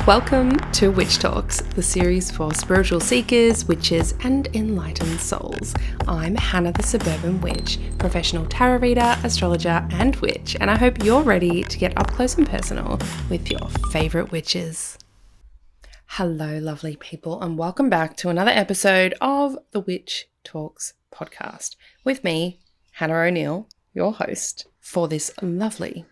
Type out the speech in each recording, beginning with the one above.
Welcome to Witch Talks, the series for spiritual seekers, witches, and enlightened souls. I'm Hannah the Suburban Witch, professional tarot reader, astrologer, and witch, and I hope you're ready to get up close and personal with your favourite witches. Hello, lovely people, and welcome back to another episode of the Witch Talks podcast with me, Hannah O'Neill, your host, for this lovely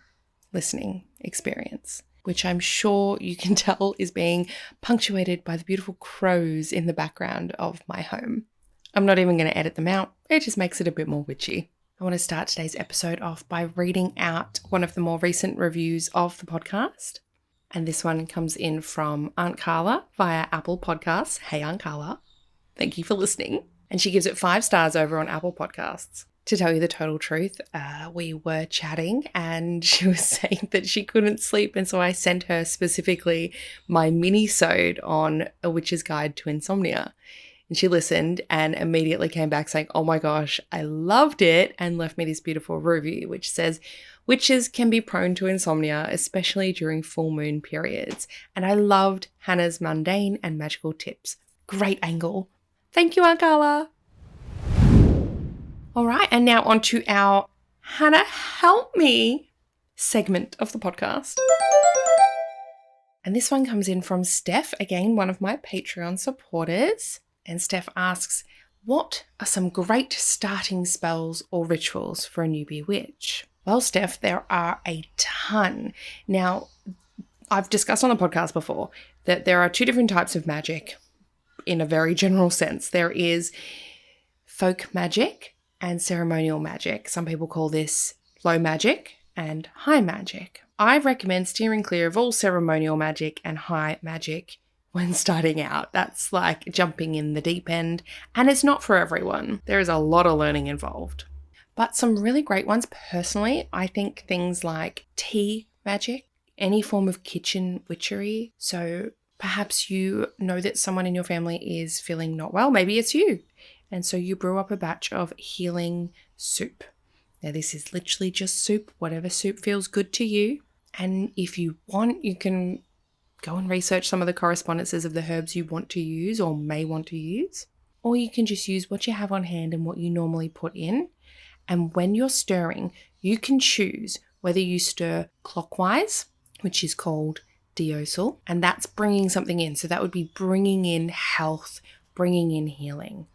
listening experience, which I'm sure you can tell is being punctuated by the beautiful crows in the background of my home. I'm not even going to edit them out. It just makes it a bit more witchy. I want to start today's episode off by reading out one of the more recent reviews of the podcast. And this one comes in from Aunt Carla via Apple Podcasts. Hey, Aunt Carla. Thank you for listening. And she gives it 5 stars over on Apple Podcasts. To tell you the total truth, we were chatting and she was saying that she couldn't sleep, and so I sent her specifically my Minisode on A Witch's Guide to Insomnia. And she listened and immediately came back saying, oh my gosh, I loved it, and left me this beautiful review which says, witches can be prone to insomnia, especially during full moon periods. And I loved Hannah's mundane and magical tips. Great angle. Thank you, Aunt Carla. All right, and now on to our Hana Help Me segment of the podcast. And this one comes in from Steph, again, one of my Patreon supporters. And Steph asks, what are some great starting spells or rituals for a newbie witch? Well, Steph, there are a ton. Now, I've discussed on the podcast before that there are 2 different types of magic in a very general sense. There is folk magic and ceremonial magic. Some people call this low magic and high magic. I recommend steering clear of all ceremonial magic and high magic when starting out. That's like jumping in the deep end, and it's not for everyone. There is a lot of learning involved. But some really great ones, personally, I think things like tea magic, any form of kitchen witchery. So perhaps you know that someone in your family is feeling not well. Maybe it's you. And so you brew up a batch of healing soup. Now, this is literally just soup, whatever soup feels good to you. And if you want, you can go and research some of the correspondences of the herbs you want to use or may want to use. Or you can just use what you have on hand and what you normally put in. And when you're stirring, you can choose whether you stir clockwise, which is called deosal, and that's bringing something in. So that would be bringing in health, bringing in healing.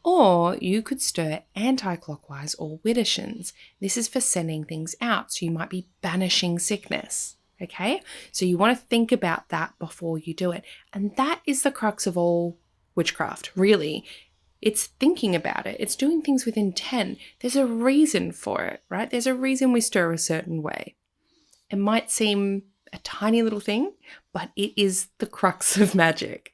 Or you could stir anti-clockwise or widdershins. This is for sending things out. So you might be banishing sickness. Okay? So you want to think about that before you do it. And that is the crux of all witchcraft, really. It's thinking about it. It's doing things with intent. There's a reason for it, right? There's a reason we stir a certain way. It might seem a tiny little thing, but it is the crux of magic.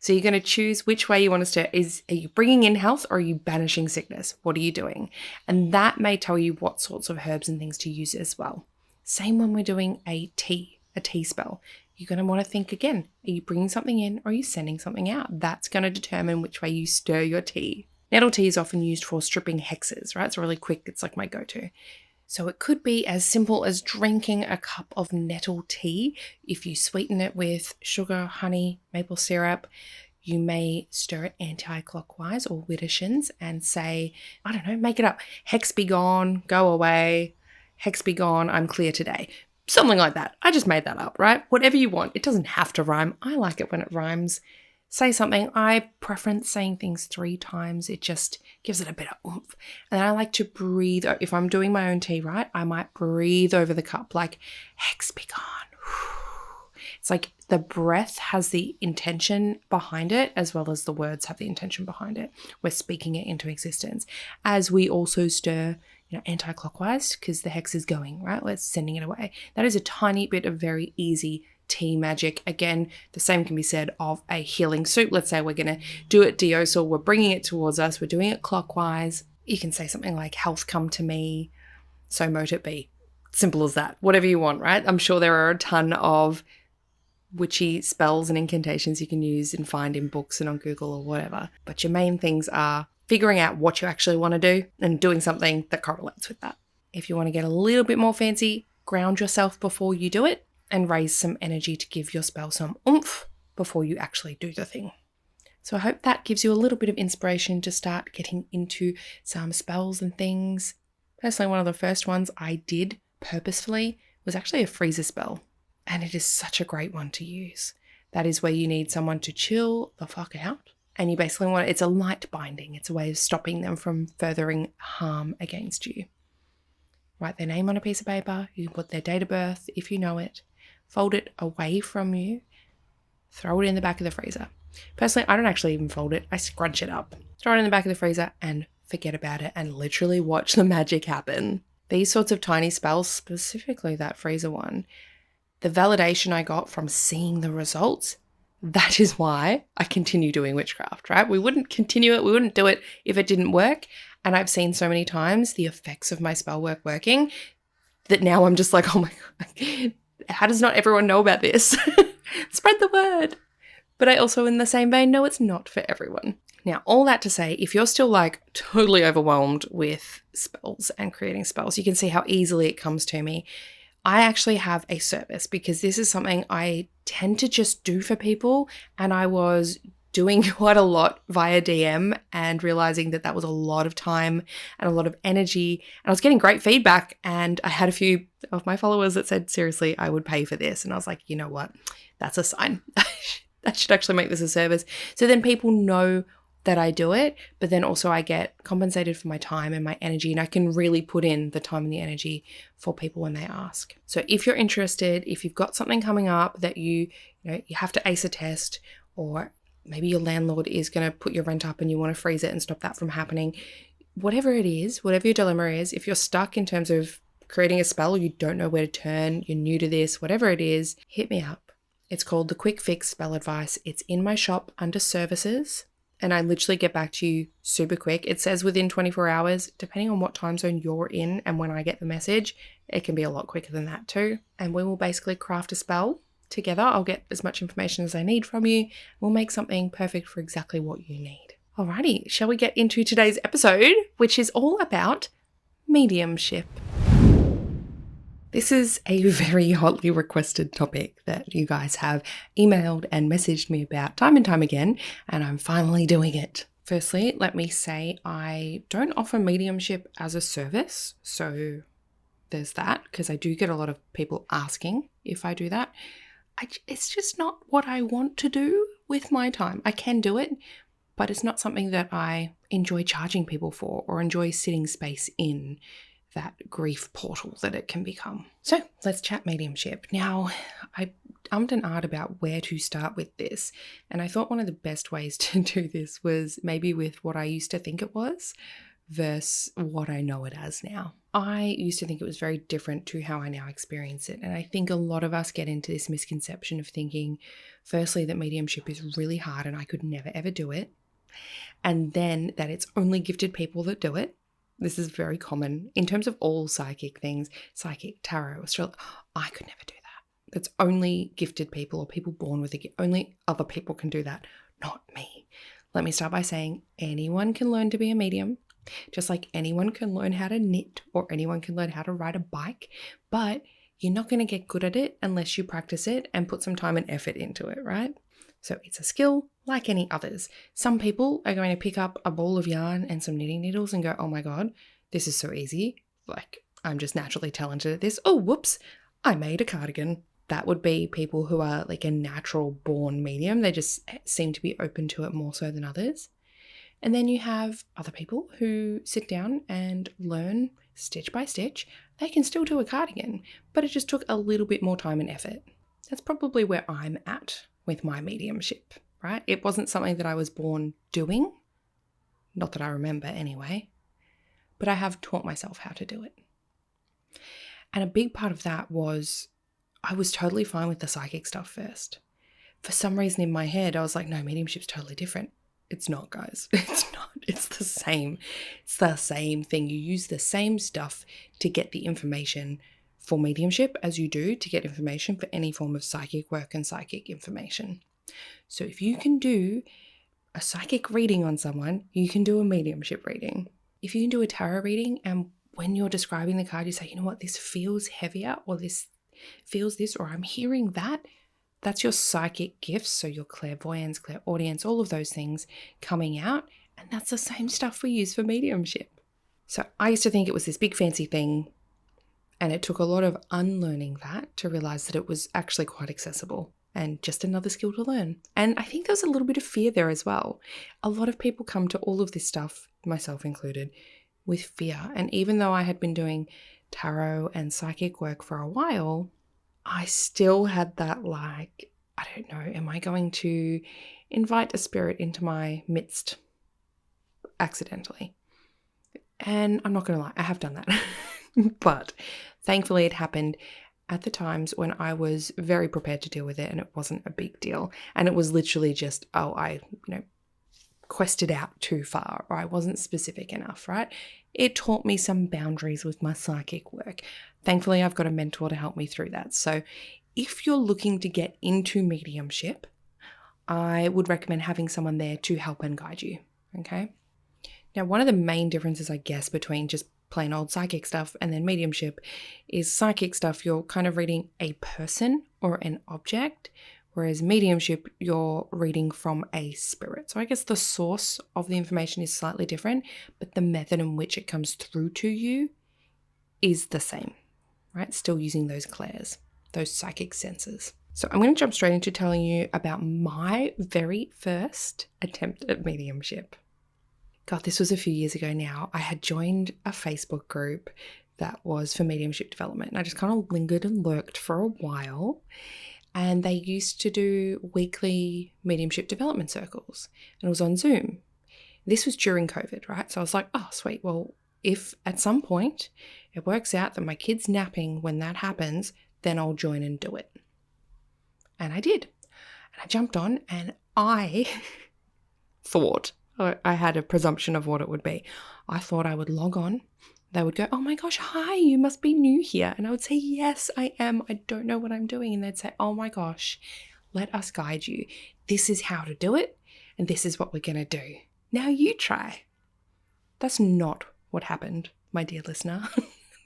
So you're going to choose which way you want to stir. Are you bringing in health or are you banishing sickness? What are you doing? And that may tell you what sorts of herbs and things to use as well. Same when we're doing a tea spell. You're going to want to think again, are you bringing something in or are you sending something out? That's going to determine which way you stir your tea. Nettle tea is often used for stripping hexes, right? It's really quick. It's like my go-to. So it could be as simple as drinking a cup of nettle tea. If you sweeten it with sugar, honey, maple syrup, you may stir it anti-clockwise or widdershins and say, I don't know, make it up. Hex be gone, go away. Hex be gone, I'm clear today. Something like that. I just made that up, right? Whatever you want. It doesn't have to rhyme. I like it when it rhymes. Say something. I preference saying things 3 times. It just gives it a bit of oomph. And I like to breathe. If I'm doing my own tea, right, I might breathe over the cup like, hex be gone. It's like the breath has the intention behind it as well as the words have the intention behind it. We're speaking it into existence. As we also stir, anti-clockwise because the hex is going, right? We're sending it away. That is a tiny bit of very easy tea magic. Again, the same can be said of a healing soup. Let's say we're going to do it deosal. We're bringing it towards us. We're doing it clockwise. You can say something like, health come to me, so mote it be. Simple as that. Whatever you want, right? I'm sure there are a ton of witchy spells and incantations you can use and find in books and on Google or whatever. But your main things are figuring out what you actually want to do and doing something that correlates with that. If you want to get a little bit more fancy, ground yourself before you do it. and raise some energy to give your spell some oomph before you actually do the thing. So I hope that gives you a little bit of inspiration to start getting into some spells and things. Personally, one of the first ones I did purposefully was actually a freezer spell, and it is such a great one to use. That is where you need someone to chill the fuck out, and you basically want it's a light binding. It's a way of stopping them from furthering harm against you. Write their name on a piece of paper. You can put their date of birth if you know it. Fold it away from you. Throw it in the back of the freezer. Personally, I don't actually even fold it. I scrunch it up. Throw it in the back of the freezer and forget about it and literally watch the magic happen. These sorts of tiny spells, specifically that freezer one, the validation I got from seeing the results, that is why I continue doing witchcraft, right? We wouldn't continue it. We wouldn't do it if it didn't work. And I've seen so many times the effects of my spell work working that now I'm just like, oh my God, how does not everyone know about this? Spread the word. But I also, in the same vein, know it's not for everyone. Now, all that to say, if you're still like totally overwhelmed with spells and creating spells, you can see how easily it comes to me. I actually have a service because this is something I tend to just do for people. And I was doing quite a lot via DM and realizing that that was a lot of time and a lot of energy. And I was getting great feedback. And I had a few of my followers that said, seriously, I would pay for this. And I was like, you know what? That's a sign. I should actually make this a service. So then people know that I do it, but then also I get compensated for my time and my energy, and I can really put in the time and the energy for people when they ask. So if you're interested, if you've got something coming up that you have to ace a test, or maybe your landlord is going to put your rent up and you want to freeze it and stop that from happening, whatever it is, whatever your dilemma is, if you're stuck in terms of creating a spell, you don't know where to turn, you're new to this, whatever it is, hit me up. It's called the Quick Fix Spell Advice. It's in my shop under services, and I literally get back to you super quick. It says within 24 hours, depending on what time zone you're in and when I get the message, it can be a lot quicker than that too. And we will basically craft a spell together. I'll get as much information as I need from you. We'll make something perfect for exactly what you need. Alrighty, shall we get into today's episode, which is all about mediumship. This is a very hotly requested topic that you guys have emailed and messaged me about time and time again, and I'm finally doing it. Firstly, let me say I don't offer mediumship as a service, so there's that, because I do get a lot of people asking if I do that. It's just not what I want to do with my time. I can do it, but it's not something that I enjoy charging people for or enjoy sitting space in that grief portal that it can become. So let's chat mediumship. Now, I ummed and ahed about where to start with this, and I thought one of the best ways to do this was maybe with what I used to think it was versus what I know it as now. I used to think it was very different to how I now experience it, and I think a lot of us get into this misconception of thinking, firstly, that mediumship is really hard and I could never ever do it, and then that it's only gifted people that do it. This is very common in terms of all psychic things, psychic, tarot, astrology. I could never do that. That's only gifted people or people born with a gift. Only other people can do that, not me. Let me start by saying anyone can learn to be a medium, just like anyone can learn how to knit or anyone can learn how to ride a bike, but you're not going to get good at it unless you practice it and put some time and effort into it, right? So it's a skill like any others. Some people are going to pick up a ball of yarn and some knitting needles and go, oh my God, this is so easy. Like, I'm just naturally talented at this. Oh, whoops, I made a cardigan. That would be people who are like a natural born medium. They just seem to be open to it more so than others. And then you have other people who sit down and learn stitch by stitch. They can still do a cardigan, but it just took a little bit more time and effort. That's probably where I'm at with my mediumship, right? It wasn't something that I was born doing, not that I remember anyway, but I have taught myself how to do it. And a big part of that was I was totally fine with the psychic stuff first. For some reason in my head, I was like, no, mediumship's totally different. It's not, guys. It's not. It's the same. It's the same thing. You use the same stuff to get the information for mediumship as you do to get information for any form of psychic work and psychic information. So if you can do a psychic reading on someone, you can do a mediumship reading. If you can do a tarot reading and when you're describing the card, you say, you know what, this feels heavier or this feels this, or I'm hearing that. That's your psychic gifts, so your clairvoyance, clairaudience, all of those things coming out. And that's the same stuff we use for mediumship. So I used to think it was this big fancy thing, and it took a lot of unlearning that to realize that it was actually quite accessible and just another skill to learn. And I think there's a little bit of fear there as well. A lot of people come to all of this stuff, myself included, with fear. And even though I had been doing tarot and psychic work for a while, I still had that like, I don't know, am I going to invite a spirit into my midst accidentally? And I'm not going to lie, I have done that. But thankfully it happened at the times when I was very prepared to deal with it and it wasn't a big deal. And it was literally just, I quested out too far, or I wasn't specific enough, right? It taught me some boundaries with my psychic work. Thankfully, I've got a mentor to help me through that. So if you're looking to get into mediumship, I would recommend having someone there to help and guide you, okay? Now, one of the main differences, I guess, between just plain old psychic stuff and then mediumship is psychic stuff, you're kind of reading a person or an object, whereas mediumship, you're reading from a spirit. So I guess the source of the information is slightly different, but the method in which it comes through to you is the same, right? Still using those clairs, those psychic senses. So I'm going to jump straight into telling you about my very first attempt at mediumship. God, this was a few years ago now. I had joined a Facebook group that was for mediumship development, and I just kind of lingered and lurked for a while. And they used to do weekly mediumship development circles, and it was on Zoom. This was during COVID, right? So I was like, oh, sweet. Well, if at some point it works out that my kid's napping when that happens, then I'll join and do it. And I did. And I jumped on, and I thought, I had a presumption of what it would be. I thought I would log on. They would go, oh my gosh, hi, you must be new here. And I would say, yes, I am. I don't know what I'm doing. And they'd say, oh my gosh, let us guide you. This is how to do it. And this is what we're going to do. Now you try. That's not what happened, my dear listener.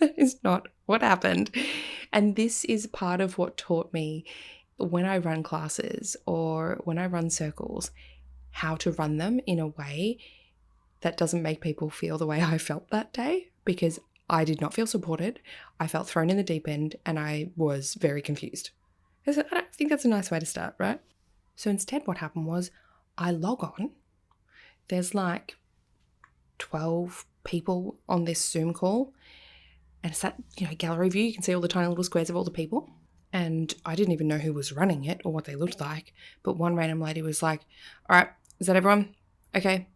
That is not what happened. And this is part of what taught me when I run classes or when I run circles, how to run them in a way that doesn't make people feel the way I felt that day, because I did not feel supported. I felt thrown in the deep end and I was very confused. I don't think that's a nice way to start, right? So instead what happened was I log on. There's like 12 people on this Zoom call, and it's that, gallery view. You can see all the tiny little squares of all the people. And I didn't even know who was running it or what they looked like. But one random lady was like, all right, is that everyone? Okay.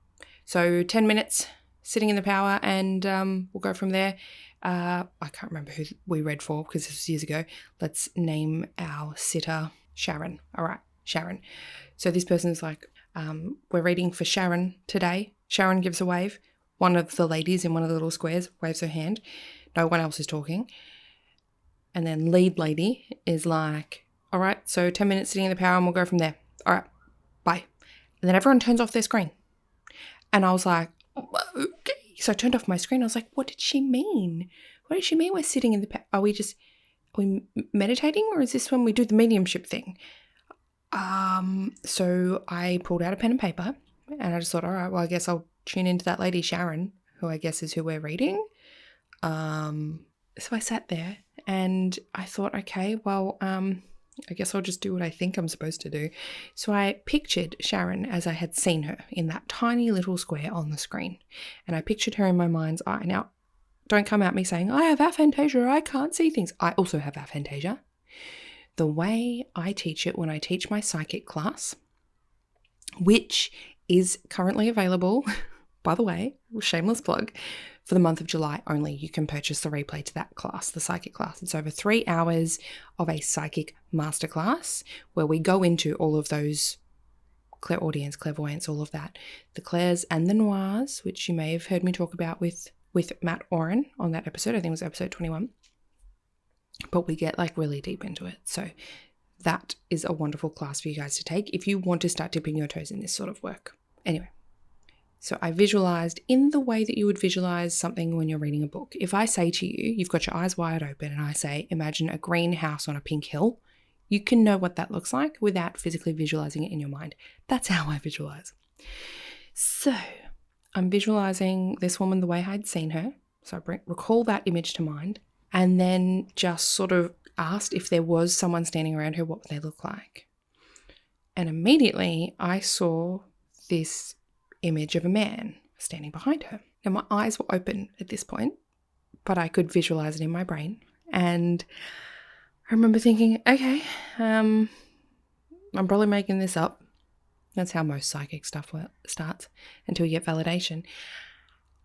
So 10 minutes sitting in the power and we'll go from there. I can't remember who we read for because this was years ago. Let's name our sitter Sharon. All right, Sharon. So this person's like, we're reading for Sharon today. Sharon gives a wave. One of the ladies in one of the little squares waves her hand. No one else is talking. And then lead lady is like, all right, so 10 minutes sitting in the power and we'll go from there. All right, bye. And then everyone turns off their screen. And I was like, okay. So I turned off my screen. I was like, what did she mean? What did she mean we're sitting in the power? Are we meditating, or is this when we do the mediumship thing? So I pulled out a pen and paper and I just thought, all right, well, I guess I'll tune into that lady, Sharon, who I guess is who we're reading. So I sat there and I thought, okay, well, I guess I'll just do what I think I'm supposed to do. So I pictured Sharon as I had seen her in that tiny little square on the screen. And I pictured her in my mind's eye. Now, don't come at me saying, I have aphantasia, I can't see things. I also have aphantasia. The way I teach it when I teach my psychic class, which is currently available, by the way, shameless plug, for the month of July only, you can purchase the replay to that class, the psychic class. It's over 3 hours of a psychic masterclass where we go into all of those clairaudience, clairvoyance, all of that. The clairs and the noirs, which you may have heard me talk about with Matt Oren on that episode. I think it was episode 21. But we get like really deep into it. So that is a wonderful class for you guys to take if you want to start dipping your toes in this sort of work. Anyway, So I visualized in the way that you would visualize something when you're reading a book. If I say to you, you've got your eyes wide open, and I say, imagine a green house on a pink hill, you can know what that looks like without physically visualizing it in your mind. That's how I visualize. So I'm visualizing this woman the way I'd seen her. So I recall that image to mind, and then just sort of asked if there was someone standing around her, what would they look like? And immediately I saw this image of a man standing behind her. Now my eyes were open at this point, but I could visualize it in my brain. And I remember thinking, okay, I'm probably making this up. That's how most psychic stuff starts until you get validation.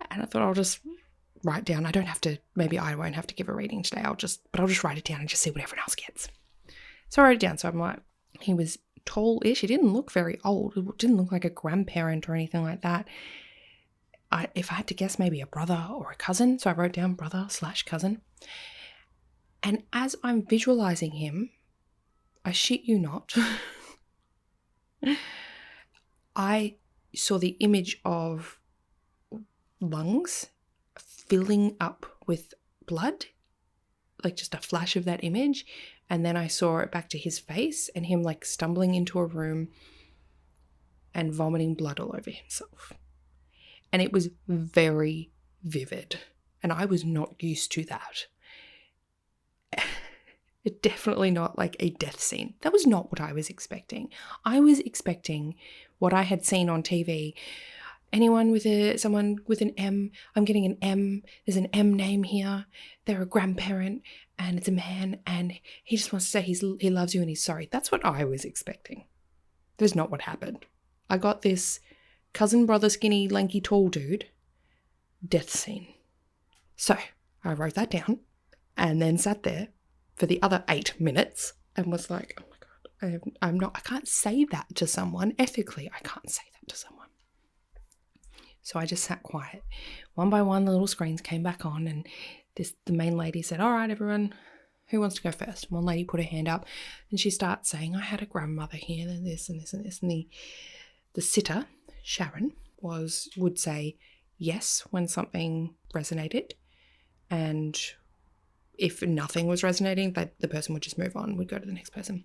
And I thought I'll just write down. Maybe I won't have to give a reading today. I'll just write it down and just see what everyone else gets. So I wrote it down. So I'm like, he was tall-ish. He didn't look very old. It didn't look like a grandparent or anything like that. If I had to guess, maybe a brother or a cousin. So I wrote down brother/cousin. And as I'm visualizing him, I shit you not, I saw the image of lungs filling up with blood, like just a flash of that image. And then I saw it back to his face and him like stumbling into a room and vomiting blood all over himself. And it was very vivid. And I was not used to that. It definitely not like a death scene. That was not what I was expecting. I was expecting what I had seen on TV. Someone with an M, I'm getting an M, there's an M name here, they're a grandparent, and it's a man, and he just wants to say he loves you and he's sorry. That's what I was expecting. That's not what happened. I got this cousin, brother, skinny, lanky, tall dude, death scene. So I wrote that down and then sat there for the other 8 minutes and was like, oh my God, I can't say that to someone. Ethically, I can't say that to someone. So I just sat quiet. One by one, the little screens came back on, and the main lady said, all right, everyone, who wants to go first? One lady put her hand up, and she starts saying, I had a grandmother here, and this and this and this. And the sitter, Sharon, would say yes when something resonated, and if nothing was resonating, the person would just move on, would go to the next person.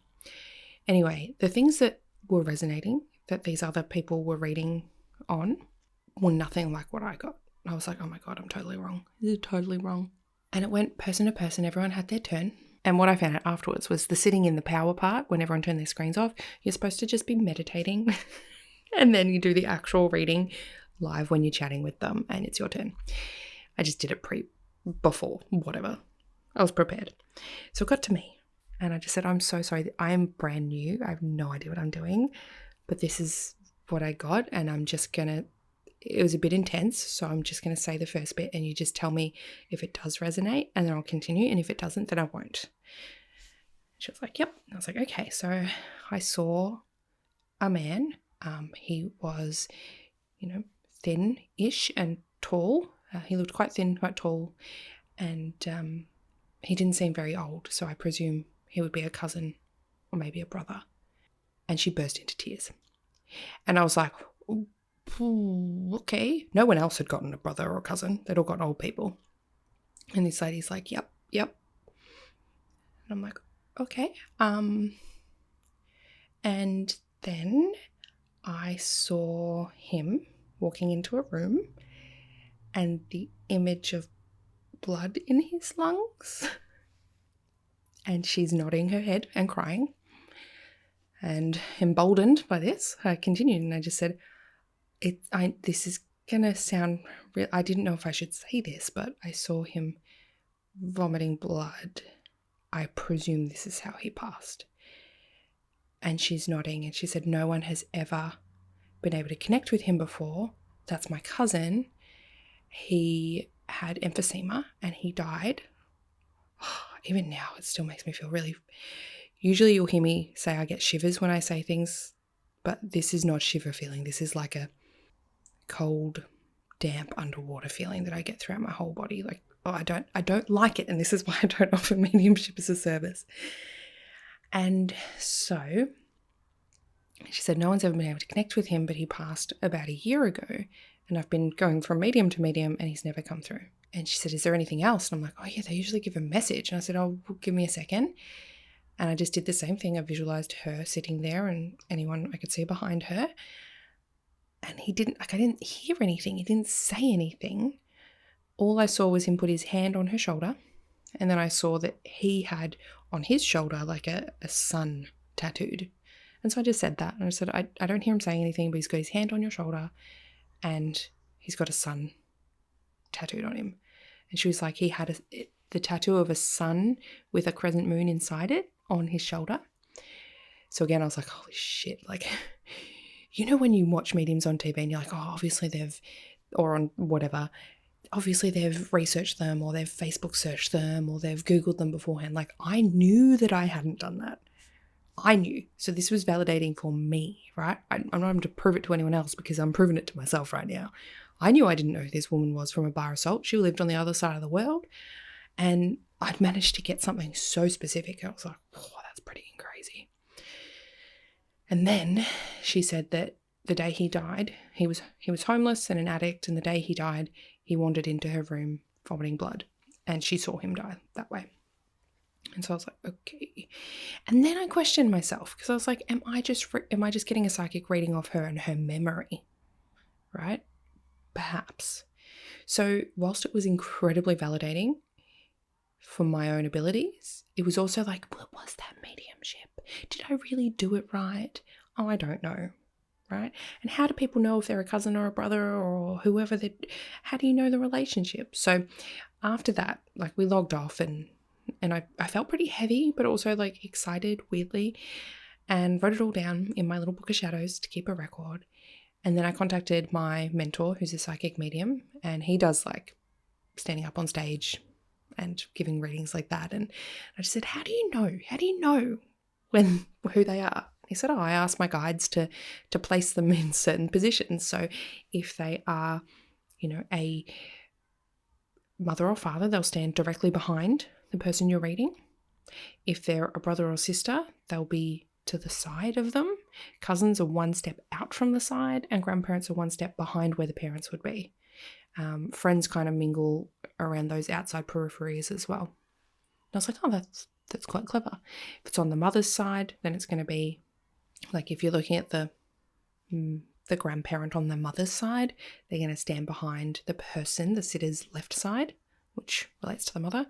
Anyway, the things that were resonating, that these other people were reading on, were nothing like what I got. I was like, oh my God, I'm totally wrong. This is totally wrong. And it went person to person. Everyone had their turn. And what I found out afterwards was the sitting in the power part, when everyone turned their screens off, you're supposed to just be meditating. And then you do the actual reading live when you're chatting with them and it's your turn. I just did it before, whatever. I was prepared. So it got to me. And I just said, I'm so sorry. I am brand new. I have no idea what I'm doing. But this is what I got. And I'm just going to, it was a bit intense, so I'm just going to say the first bit and you just tell me if it does resonate and then I'll continue, and if it doesn't, then I won't. She was like, yep. I was like, okay. So I saw a man. He was, thin-ish and tall. He looked quite thin, quite tall, and he didn't seem very old, so I presume he would be a cousin or maybe a brother. And she burst into tears. And I was like, okay. No one else had gotten a brother or a cousin. They'd all gotten old people. And this lady's like, yep. And I'm like, okay. And then I saw him walking into a room and the image of blood in his lungs. And she's nodding her head and crying. And emboldened by this, I continued and I just said, this is going to sound real. I didn't know if I should say this, but I saw him vomiting blood. I presume this is how he passed. And she's nodding and she said, no one has ever been able to connect with him before. That's my cousin. He had emphysema and he died. Even now, it still makes me feel really... Usually you'll hear me say I get shivers when I say things, but this is not shiver feeling. This is like a cold, damp, underwater feeling that I get throughout my whole body. Like, I don't like it, and this is why I don't offer mediumship as a service. And so she said no one's ever been able to connect with him, but he passed about a year ago, And I've been going from medium to medium and he's never come through. And she said, is there anything else? And I'm like, oh yeah, they usually give a message. And I said, oh, give me a second. And I just did the same thing. I visualized her sitting there and anyone I could see behind her. And he didn't, I didn't hear anything. He didn't say anything. All I saw was him put his hand on her shoulder. And then I saw that he had on his shoulder like a sun tattooed. And so I just said that. And I said, I don't hear him saying anything, but he's got his hand on your shoulder and he's got a sun tattooed on him. And she was like, he had the tattoo of a sun with a crescent moon inside it on his shoulder. So again, I was like, holy shit. Like, you know, when you watch mediums on TV and you're like, oh, obviously or on whatever, obviously they've researched them or they've Facebook searched them or they've Googled them beforehand. Like, I knew that I hadn't done that. I knew. So this was validating for me, right? I'm not having to prove it to anyone else because I'm proving it to myself right now. I knew I didn't know who this woman was from a bar assault. She lived on the other side of the world. And I'd managed to get something so specific. I was like, oh, that's pretty crazy. And then she said that the day he died, he was homeless and an addict. And the day he died, he wandered into her room vomiting blood. And she saw him die that way. And so I was like, okay. And then I questioned myself because I was like, am I just getting a psychic reading of her and her memory? Right? Perhaps. So whilst it was incredibly validating for my own abilities, it was also like, what was that mediumship? Did I really do it right? Oh, I don't know. Right? And how do people know if they're a cousin or a brother or whoever how do you know the relationship? So after that, like we logged off and I felt pretty heavy, but also like excited weirdly, and wrote it all down in my little book of shadows to keep a record. And then I contacted my mentor, who's a psychic medium, and he does like standing up on stage and giving readings like that. And I just said, how do you know? How do you know who they are? He said, I asked my guides to place them in certain positions. So if they are, a mother or father, they'll stand directly behind the person you're reading. If they're a brother or sister, they'll be to the side of them. Cousins are one step out from the side, and grandparents are one step behind where the parents would be. Friends kind of mingle around those outside peripheries as well. And I was like, oh, that's quite clever. If it's on the mother's side, then it's going to be like if you're looking at the grandparent on the mother's side, they're going to stand behind the person, the sitter's left side, which relates to the mother,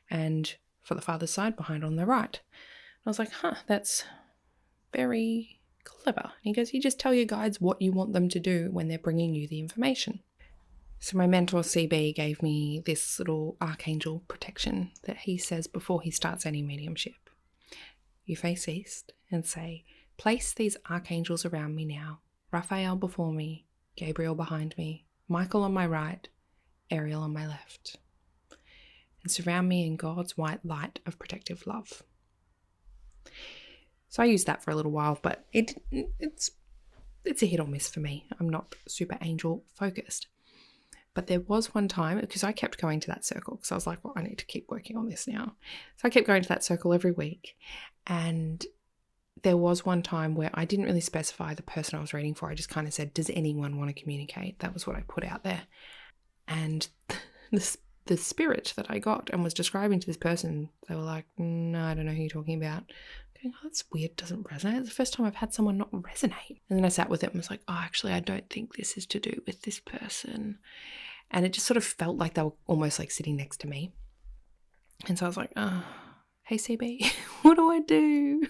and for the father's side, behind on the right. And I was like, that's very clever. And he goes, you just tell your guides what you want them to do when they're bringing you the information. So my mentor CB gave me this little archangel protection that he says before he starts any mediumship. You face east and say, place these archangels around me now. Raphael before me, Gabriel behind me, Michael on my right, Ariel on my left. And surround me in God's white light of protective love. So I used that for a little while, but it's a hit or miss for me. I'm not super angel focused. But there was one time, because I kept going to that circle, because I was like, well, I need to keep working on this now. So I kept going to that circle every week. And there was one time where I didn't really specify the person I was reading for. I just kind of said, does anyone want to communicate? That was what I put out there. And the spirit that I got and was describing to this person, they were like, no, I don't know who you're talking about. Going, oh, that's weird, doesn't resonate. It's the first time I've had someone not resonate. And then I sat with it and was like, oh, actually, I don't think this is to do with this person. And it just sort of felt like they were almost like sitting next to me. And so I was like, oh, hey CB, what do I do?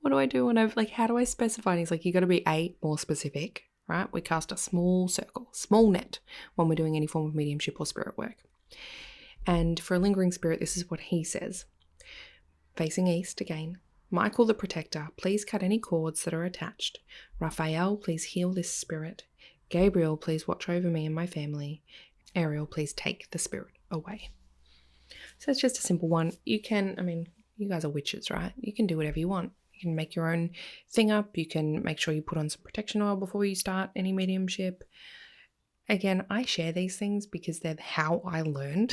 What do I do? And I've like, how do I specify? And he's like, you got to be more specific, right? We cast a small circle, small net when we're doing any form of mediumship or spirit work. And for a lingering spirit, this is what he says. Facing east again. Michael the protector, please cut any cords that are attached. Raphael, please heal this spirit. Gabriel, please watch over me and my family. Ariel, please take the spirit away. So it's just a simple one. You guys are witches, right? You can do whatever you want. You can make your own thing up. You can make sure you put on some protection oil before you start any mediumship. Again, I share these things because they're how I learned.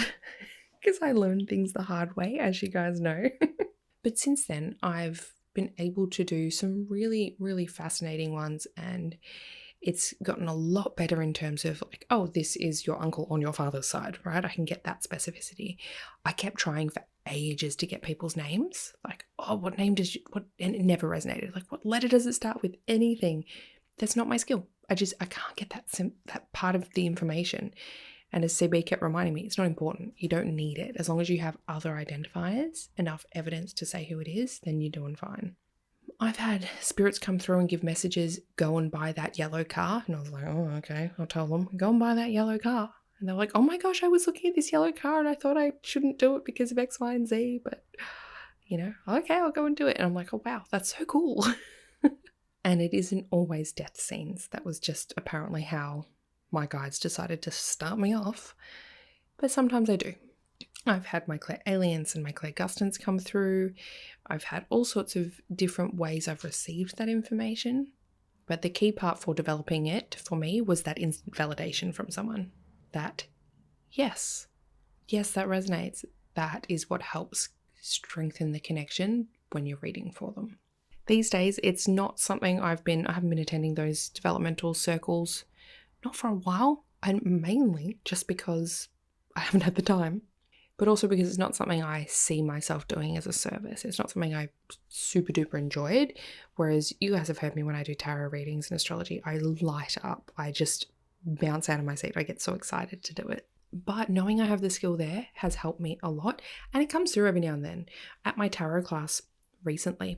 Because I learned things the hard way, as you guys know. But since then, I've been able to do some really, really fascinating ones. And It's gotten a lot better in terms of like, oh, this is your uncle on your father's side, right? I can get that specificity. I kept trying for ages to get people's names. Like, oh, what name does you, what, and it never resonated. Like, what letter does it start with? Anything. That's not my skill. I can't get that part of the information. And as CB kept reminding me, it's not important. You don't need it. As long as you have other identifiers, enough evidence to say who it is, then you're doing fine. I've had spirits come through and give messages, go and buy that yellow car. And I was like, oh, okay, I'll tell them, go and buy that yellow car. And they're like, oh my gosh, I was looking at this yellow car and I thought I shouldn't do it because of X, Y, and Z. But, okay, I'll go and do it. And I'm like, oh, wow, that's so cool. And it isn't always death scenes. That was just apparently how my guides decided to start me off. But sometimes I do. I've had my clair aliens and my clair gustants come through. I've had all sorts of different ways I've received that information. But the key part for developing it for me was that instant validation from someone. That, yes, that resonates. That is what helps strengthen the connection when you're reading for them. These days, it's not something I haven't been attending those developmental circles, not for a while, and mainly just because I haven't had the time. But also because it's not something I see myself doing as a service. It's not something I super duper enjoyed. Whereas you guys have heard me when I do tarot readings and astrology, I light up. I just bounce out of my seat. I get so excited to do it. But knowing I have the skill there has helped me a lot. And it comes through every now and then. At my tarot class recently,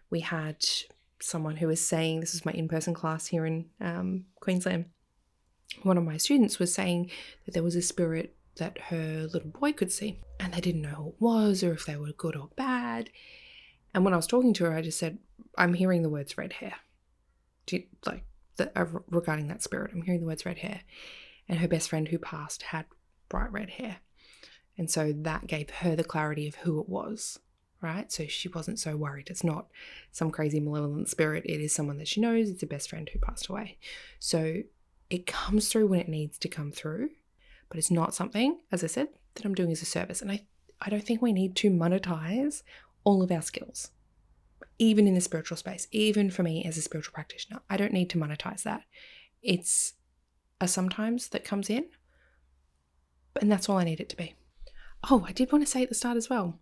we had someone who was saying, this is my in-person class here in Queensland. One of my students was saying that there was a spirit that her little boy could see, and they didn't know who it was or if they were good or bad. And when I was talking to her, I just said, I'm hearing the words red hair. Regarding that spirit, I'm hearing the words red hair. And her best friend who passed had bright red hair. And so that gave her the clarity of who it was, right? So she wasn't so worried. It's not some crazy malevolent spirit. It is someone that she knows. It's a best friend who passed away. So it comes through when it needs to come through. But it's not something, as I said, that I'm doing as a service. And I don't think we need to monetize all of our skills, even in the spiritual space, even for me as a spiritual practitioner. I don't need to monetize that. It's a sometimes that comes in, and that's all I need it to be. Oh, I did want to say at the start as well,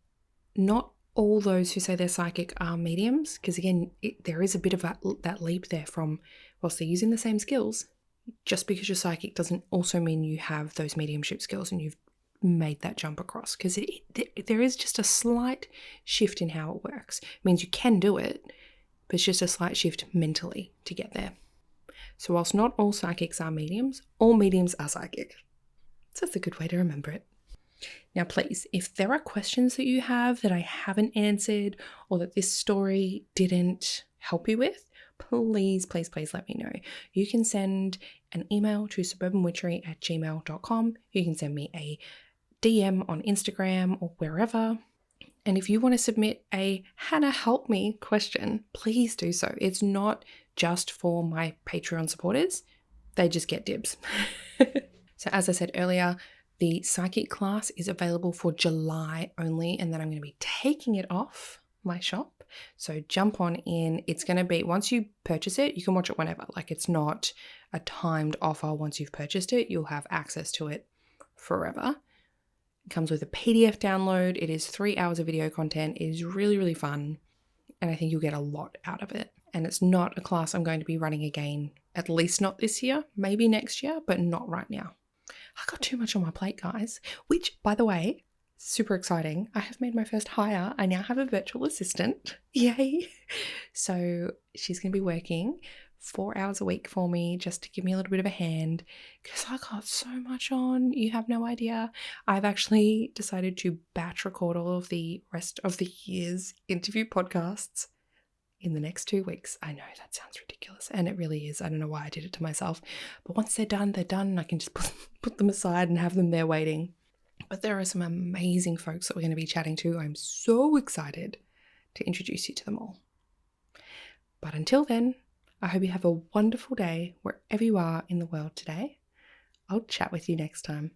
not all those who say they're psychic are mediums, because again, there is a bit of that leap there from, whilst they're using the same skills, just because you're psychic doesn't also mean you have those mediumship skills and you've made that jump across, because there is just a slight shift in how it works. It means you can do it, but it's just a slight shift mentally to get there. So whilst not all psychics are mediums, all mediums are psychic. So that's a good way to remember it. Now, please, if there are questions that you have that I haven't answered or that this story didn't help you with, please let me know. You can send an email to suburbanwitchery@gmail.com. You can send me a DM on Instagram or wherever. And if you want to submit a Hana Help Me question, please do so. It's not just for my Patreon supporters. They just get dibs. So as I said earlier, the psychic class is available for July only, and then I'm going to be taking it off my shop. So jump on in. It's going to be, once you purchase it, you can watch it whenever. Like, it's not a timed offer. Once you've purchased it, you'll have access to it forever. It comes with a PDF download. It is 3 hours of video content. It is really, really fun. And I think you'll get a lot out of it. And it's not a class I'm going to be running again, at least not this year, maybe next year, but not right now. I got too much on my plate, guys, which, by the way, super exciting. I have made my first hire. I now have a virtual assistant. Yay. So she's going to be working 4 hours a week for me just to give me a little bit of a hand, because I got so much on. You have no idea. I've actually decided to batch record all of the rest of the year's interview podcasts in the next 2 weeks. I know that sounds ridiculous, and it really is. I don't know why I did it to myself. But once they're done, and I can just put them aside and have them there waiting. But there are some amazing folks that we're going to be chatting to. I'm so excited to introduce you to them all. But until then, I hope you have a wonderful day wherever you are in the world today. I'll chat with you next time.